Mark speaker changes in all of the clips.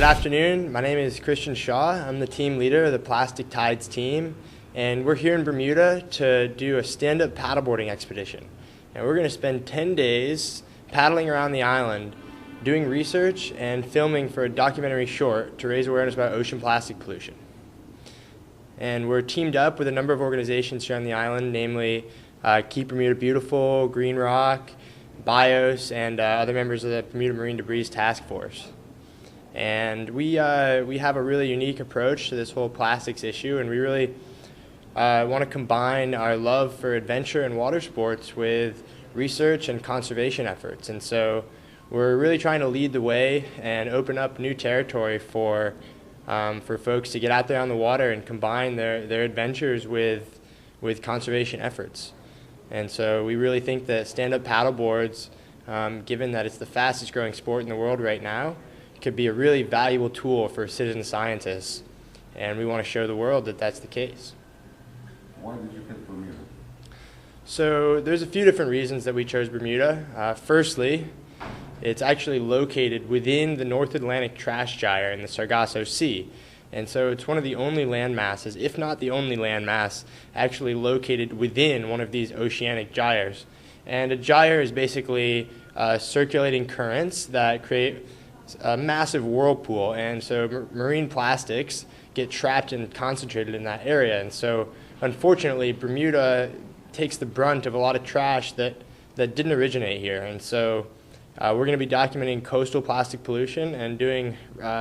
Speaker 1: afternoon. My name is Christian Shaw. I'm the team leader of the Plastic Tides team, and we're here in Bermuda to do a stand-up paddleboarding expedition. And we're going to spend 10 days paddling around the island, doing research and filming for a documentary short to raise awareness about ocean plastic pollution. And we're teamed up with a number of organizations here on the island, namely Keep Bermuda Beautiful, Green Rock, BIOS, and other members of the Bermuda Marine Debris Task Force. And we have a really unique approach to this whole plastics issue, and we really want to combine our love for adventure and water sports with research and conservation efforts. And so we're really trying to lead the way and open up new territory for folks to get out there on the water and combine their adventures with conservation efforts. And so we really think that stand-up paddleboards, given that it's the fastest growing sport in the world right now, could be a really valuable tool for citizen scientists, and we want to show the world that that's the case.
Speaker 2: Why did you pick Bermuda?
Speaker 1: So there's a few different reasons that we chose Bermuda. Firstly, it's actually located within the North Atlantic trash gyre in the Sargasso Sea, and so it's one of the only land masses, if not the only land mass, actually located within one of these oceanic gyres. And a gyre is basically circulating currents that create a massive whirlpool, and so marine plastics get trapped and concentrated in that area. And so unfortunately Bermuda takes the brunt of a lot of trash that didn't originate here. And so we're going to be documenting coastal plastic pollution and doing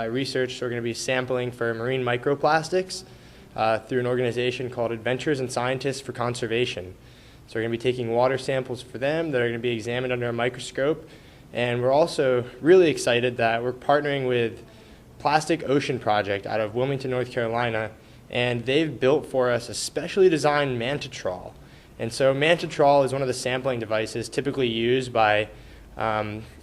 Speaker 1: research. So we're going to be sampling for marine microplastics through an organization called Adventures and Scientists for Conservation. So we're going to be taking water samples for them that are going to be examined under a microscope. And we're also really excited that we're partnering with Plastic Ocean Project out of Wilmington, North Carolina, and they've built for us a specially designed manta trawl. And so manta trawl is one of the sampling devices typically used by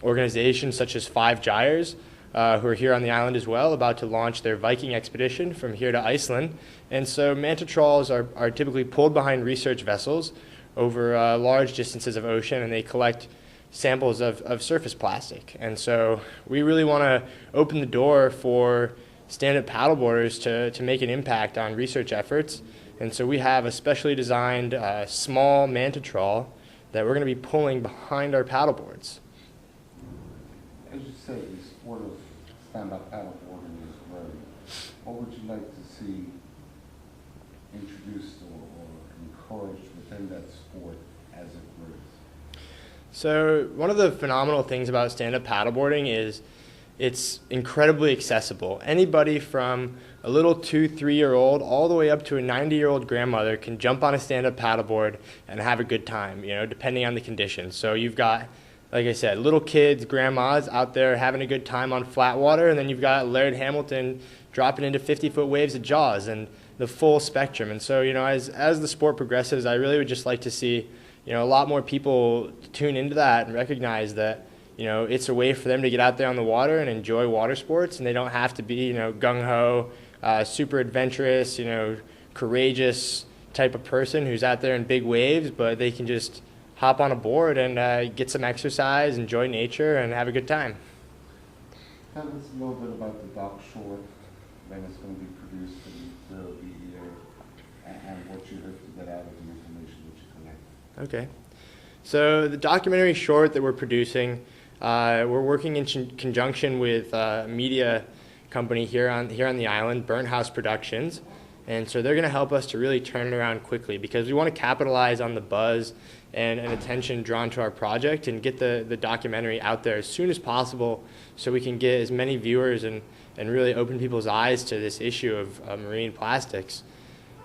Speaker 1: organizations such as Five Gyres, who are here on the island as well, about to launch their Viking expedition from here to Iceland. And so manta trawls are typically pulled behind research vessels over large distances of ocean, and they collect samples of surface plastic. And so we really want to open the door for stand-up paddleboarders to make an impact on research efforts. And so we have a specially designed small manta trawl that we're going to be pulling behind our paddleboards.
Speaker 2: As you say, the sport of stand-up paddleboarding is growing. What would you like to see introduced or encouraged within that sport as it grows?
Speaker 1: So one of the phenomenal things about stand-up paddleboarding is it's incredibly accessible. Anybody from a little 2-3-year-old all the way up to a 90-year-old grandmother can jump on a stand-up paddleboard and have a good time, depending on the conditions. So you've got, like I said, little kids, grandmas out there having a good time on flat water, and then you've got Laird Hamilton dropping into 50-foot waves at Jaws, and the full spectrum. And so, as the sport progresses, I really would just like to see a lot more people tune into that and recognize that, it's a way for them to get out there on the water and enjoy water sports, and they don't have to be, gung-ho, super adventurous, courageous type of person who's out there in big waves, but they can just hop on a board and get some exercise, enjoy nature, and have a good time.
Speaker 2: Tell us a little bit about the doc short, when it's going to be produced, and where it'll be here, and what you hope to get out of the information that you collect.
Speaker 1: Okay. So the documentary short that we're producing, we're working in conjunction with a media company here on the island, Burnt House Productions. And so they're going to help us to really turn it around quickly, because we want to capitalize on the buzz and attention drawn to our project and get the documentary out there as soon as possible so we can get as many viewers and really open people's eyes to this issue of marine plastics.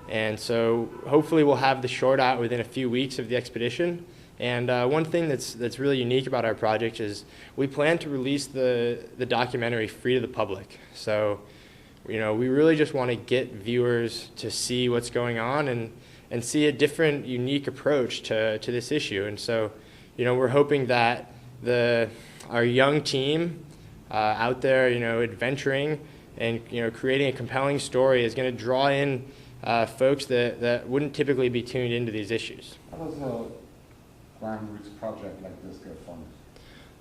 Speaker 1: And so hopefully we'll have the short out within a few weeks of the expedition. And one thing that's really unique about our project is we plan to release the documentary free to the public. So, we really just want to get viewers to see what's going on and see a different, unique approach to this issue. And so, we're hoping that our young team out there, adventuring and, creating a compelling story is going to draw in folks that wouldn't typically be tuned into these issues.
Speaker 2: How does a grassroots project like this get funded?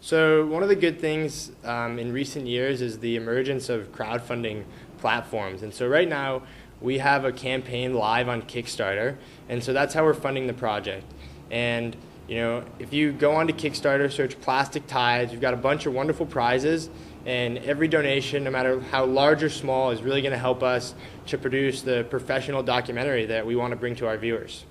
Speaker 1: So one of the good things in recent years is the emergence of crowdfunding platforms. And so right now we have a campaign live on Kickstarter, and so that's how we're funding the project. And if you go onto Kickstarter, search plastic tides, we've got a bunch of wonderful prizes, and every donation, no matter how large or small, is really going to help us to produce the professional documentary that we want to bring to our viewers.